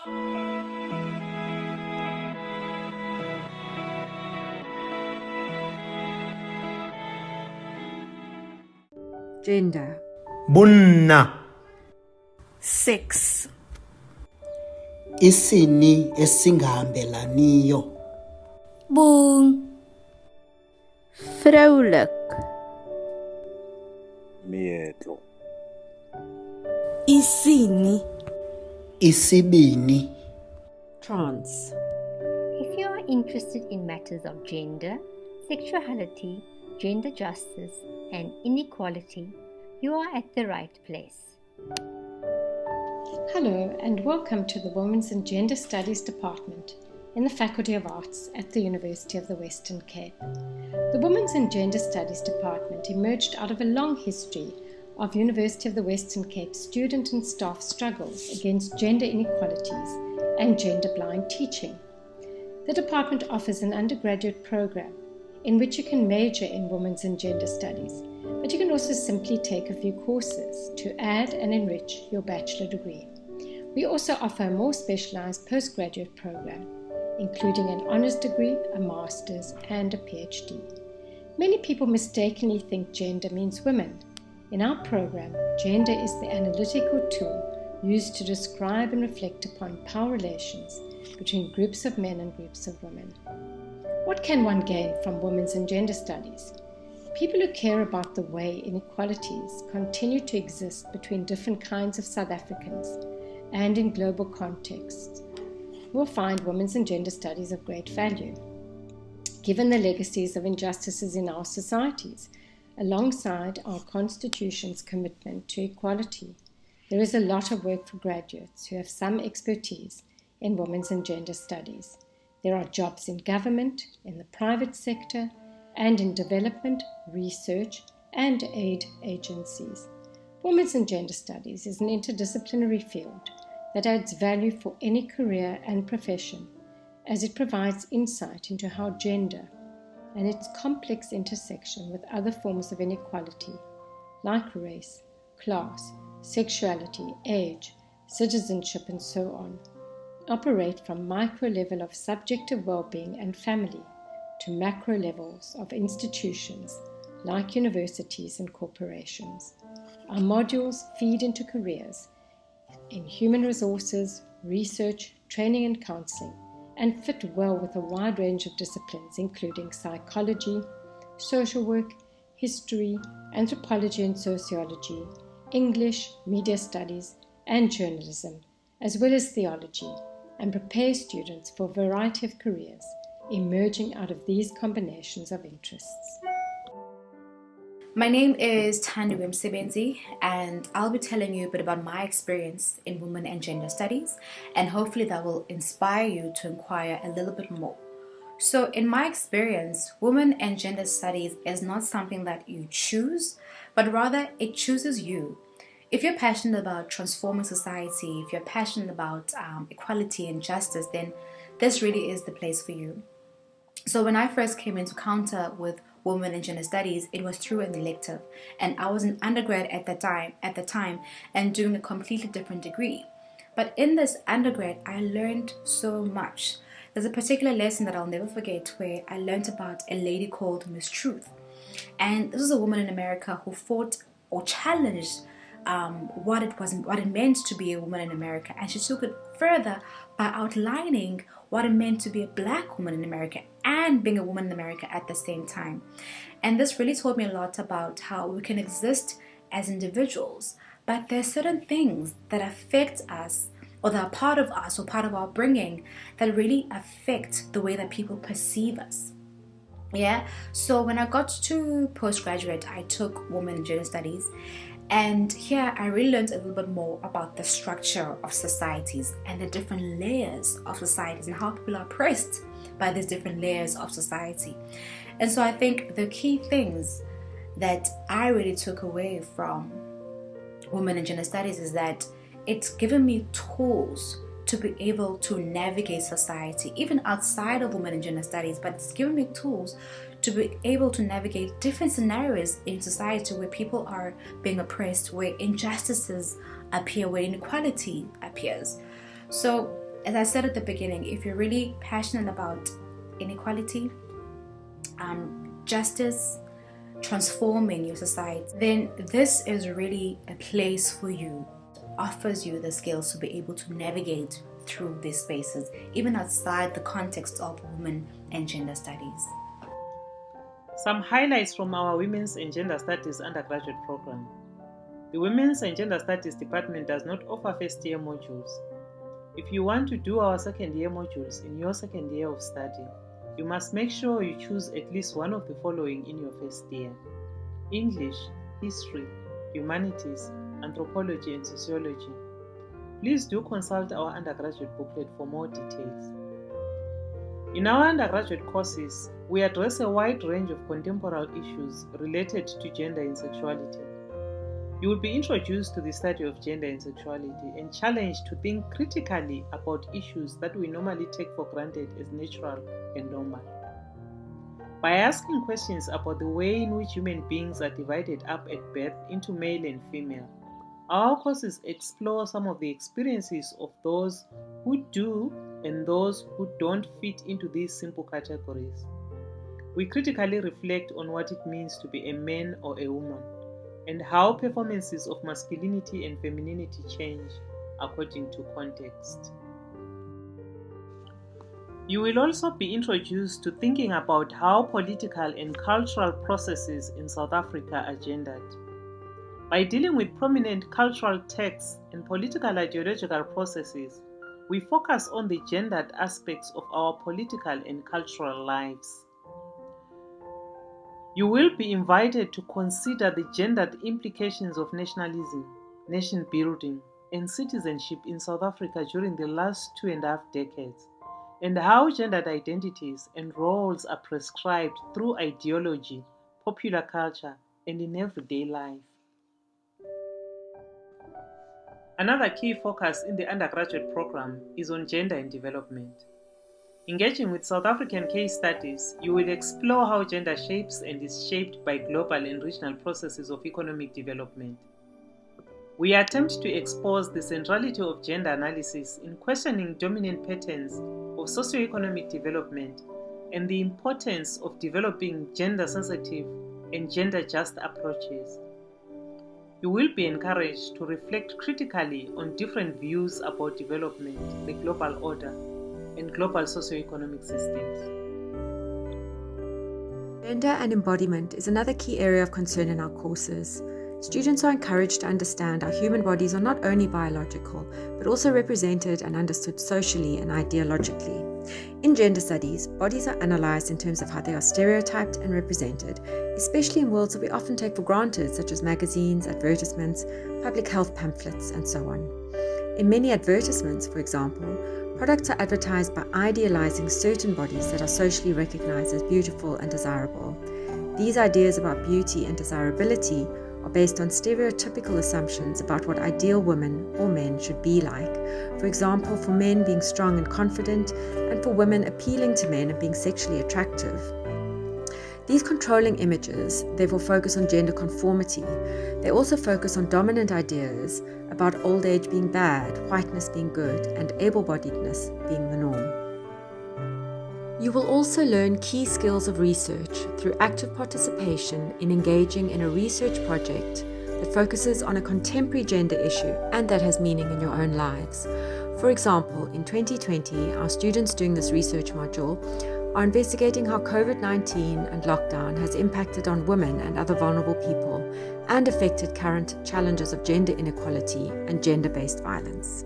Gender. Bunna. Sex. Isini esingahambelaniyo. Bong. Vrouwelijk. Meetlo. Isini. Isibini. Trans. If you are interested in matters of gender, sexuality, gender justice, and inequality, you are at the right place. Hello and welcome to the Women's and Gender Studies Department in the Faculty of Arts at the University of the Western Cape. The Women's and Gender Studies Department emerged out of a long history of University of the Western Cape student and staff struggles against gender inequalities and gender-blind teaching. The department offers an undergraduate program in which you can major in Women's and Gender Studies, but you can also simply take a few courses to add and enrich your bachelor degree. We also offer a more specialized postgraduate program, including an honors degree, a master's, and a PhD. Many people mistakenly think gender means women. In our program, gender is the analytical tool used to describe and reflect upon power relations between groups of men and groups of women. What can one gain from Women's and Gender Studies? People who care about the way inequalities continue to exist between different kinds of South Africans and in global contexts will find Women's and Gender Studies of great value. Given the legacies of injustices in our societies, alongside our Constitution's commitment to equality, there is a lot of work for graduates who have some expertise in Women's and Gender Studies. There are jobs in government, in the private sector, and in development, research, and aid agencies. Women's and Gender Studies is an interdisciplinary field that adds value for any career and profession, as it provides insight into how gender and its complex intersection with other forms of inequality, like race, class, sexuality, age, citizenship, and so on, operate from micro level of subjective well-being and family to macro levels of institutions like universities and corporations. Our modules feed into careers in human resources, research, training and counseling, and fit well with a wide range of disciplines including psychology, social work, history, anthropology and sociology, English, media studies, and journalism, as well as theology, and prepare students for a variety of careers emerging out of these combinations of interests. My name is Tanya Msebenzi, and I'll be telling you a bit about my experience in Women and Gender Studies, and hopefully that will inspire you to inquire a little bit more. So in my experience, Women and Gender Studies is not something that you choose, but rather it chooses you. If you're passionate about transforming society, if you're passionate about equality and justice, then this really is the place for you. So when I first came into contact with Women and Gender Studies, it was through an elective, and I was an undergrad at the time and doing a completely different degree. But in this undergrad, I learned so much. There's a particular lesson that I'll never forget where I learned about a lady called Miss Truth, and this was a woman in America who fought or challenged what it meant to be a woman in America, and she took it further by outlining what it meant to be a black woman in America and being a woman in America at the same time. And this really taught me a lot about how we can exist as individuals, but there are certain things that affect us, or that are part of us or part of our bringing, that really affect the way that people perceive us. Yeah, so when I got to postgraduate, I took Women and Gender Studies, and here I really learned a little bit more about the structure of societies and the different layers of societies and how people are oppressed by these different layers of society. And so I think the key things that I really took away from Women and Gender Studies is that it's given me tools to be able to navigate society, even outside of Women and Gender Studies, but it's given me tools to be able to navigate different scenarios in society where people are being oppressed, where injustices appear, where inequality appears. So as I said at the beginning, if you're really passionate about inequality, justice, transforming your society, then this is really a place for you. It offers you the skills to be able to navigate through these spaces, even outside the context of women and gender studies. Some highlights from our Women's and Gender Studies undergraduate program. The Women's and Gender Studies department does not offer first-year modules. If you want to do our second-year modules in your second year of study, you must make sure you choose at least one of the following in your first year: English, History, Humanities, Anthropology and Sociology. Please do consult our undergraduate booklet for more details. In our undergraduate courses, we address a wide range of contemporary issues related to gender and sexuality. You will be introduced to the study of gender and sexuality and challenged to think critically about issues that we normally take for granted as natural and normal. By asking questions about the way in which human beings are divided up at birth into male and female, our courses explore some of the experiences of those who do and those who don't fit into these simple categories. We critically reflect on what it means to be a man or a woman, and how performances of masculinity and femininity change according to context. You will also be introduced to thinking about how political and cultural processes in South Africa are gendered. By dealing with prominent cultural texts and political ideological processes, we focus on the gendered aspects of our political and cultural lives. You will be invited to consider the gendered implications of nationalism, nation building, and citizenship in South Africa during the last 2.5 decades, and how gendered identities and roles are prescribed through ideology, popular culture, and in everyday life. Another key focus in the undergraduate program is on gender and development. Engaging with South African case studies, you will explore how gender shapes and is shaped by global and regional processes of economic development. We attempt to expose the centrality of gender analysis in questioning dominant patterns of socioeconomic development and the importance of developing gender-sensitive and gender-just approaches. You will be encouraged to reflect critically on different views about development, the global order, and global socioeconomic systems. Gender and embodiment is another key area of concern in our courses. Students are encouraged to understand our human bodies are not only biological, but also represented and understood socially and ideologically. In gender studies, bodies are analysed in terms of how they are stereotyped and represented, especially in worlds that we often take for granted, such as magazines, advertisements, public health pamphlets, and so on. In many advertisements, for example, products are advertised by idealizing certain bodies that are socially recognized as beautiful and desirable. These ideas about beauty and desirability are based on stereotypical assumptions about what ideal women or men should be like. For example, for men being strong and confident, and for women appealing to men and being sexually attractive. These controlling images therefore focus on gender conformity. They also focus on dominant ideas about old age being bad, whiteness being good, and able-bodiedness being the norm. You will also learn key skills of research through active participation in engaging in a research project that focuses on a contemporary gender issue and that has meaning in your own lives. For example, in 2020, our students doing this research module are investigating how COVID-19 and lockdown has impacted on women and other vulnerable people and affected current challenges of gender inequality and gender-based violence.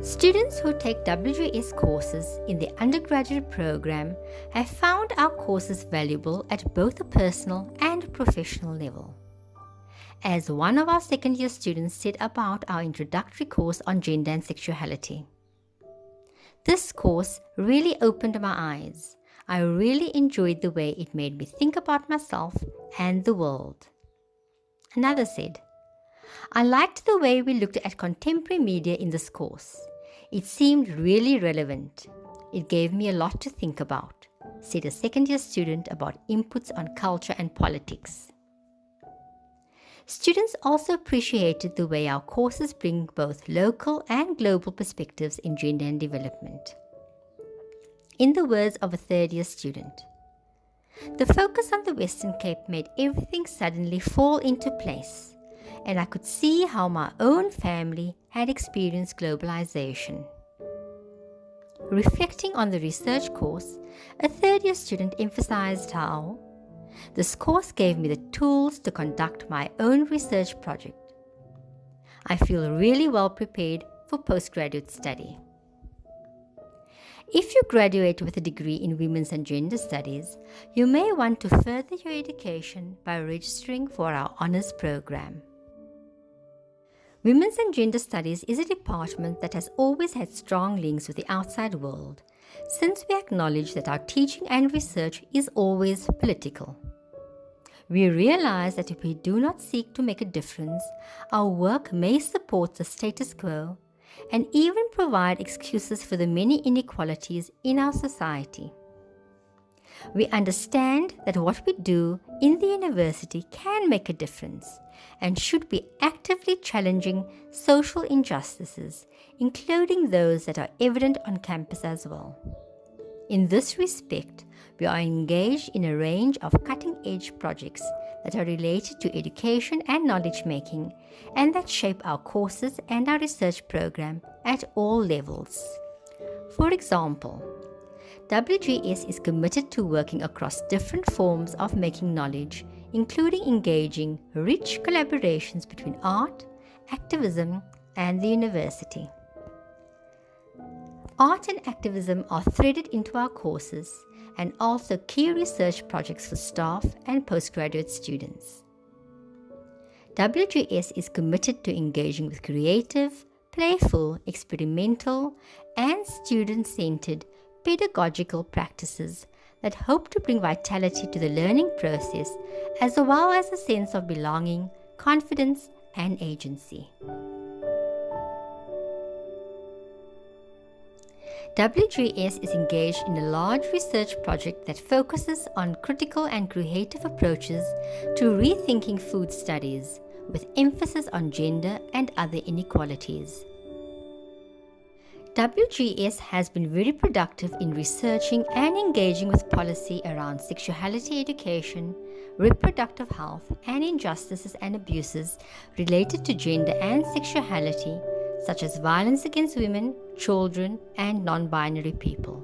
Students who take WS courses in the undergraduate program have found our courses valuable at both a personal and professional level. As one of our second-year students said about our introductory course on gender and sexuality, "This course really opened my eyes. I really enjoyed the way it made me think about myself and the world." Another said, "I liked the way we looked at contemporary media in this course. It seemed really relevant. It gave me a lot to think about," said a second-year student about inputs on culture and politics. Students also appreciated the way our courses bring both local and global perspectives in gender and development. In the words of a third-year student, "The focus on the Western Cape made everything suddenly fall into place, and I could see how my own family had experienced globalization." Reflecting on the research course, a third-year student emphasized how "This course gave me the tools to conduct my own research project. I feel really well prepared for postgraduate study." If you graduate with a degree in Women's and Gender Studies, you may want to further your education by registering for our honours program. Women's and Gender Studies is a department that has always had strong links with the outside world, since we acknowledge that our teaching and research is always political. We realize that if we do not seek to make a difference, our work may support the status quo and even provide excuses for the many inequalities in our society. We understand that what we do in the university can make a difference and should be actively challenging social injustices, including those that are evident on campus as well. In this respect, we are engaged in a range of cutting-edge projects that are related to education and knowledge making and that shape our courses and our research program at all levels. For example, WGS is committed to working across different forms of making knowledge, including engaging rich collaborations between art, activism, and the university. Art and activism are threaded into our courses and also key research projects for staff and postgraduate students. WGS is committed to engaging with creative, playful, experimental, and student-centered pedagogical practices that hope to bring vitality to the learning process as well as a sense of belonging, confidence, and agency. WGS is engaged in a large research project that focuses on critical and creative approaches to rethinking food studies, with emphasis on gender and other inequalities. WGS has been very productive in researching and engaging with policy around sexuality education, reproductive health, and injustices and abuses related to gender and sexuality, such as violence against women, children, and non-binary people.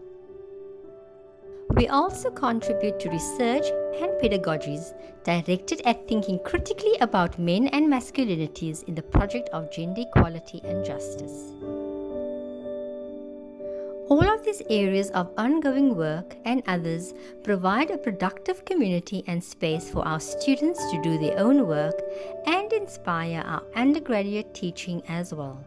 We also contribute to research and pedagogies directed at thinking critically about men and masculinities in the project of gender equality and justice. All of these areas of ongoing work and others provide a productive community and space for our students to do their own work and inspire our undergraduate teaching as well.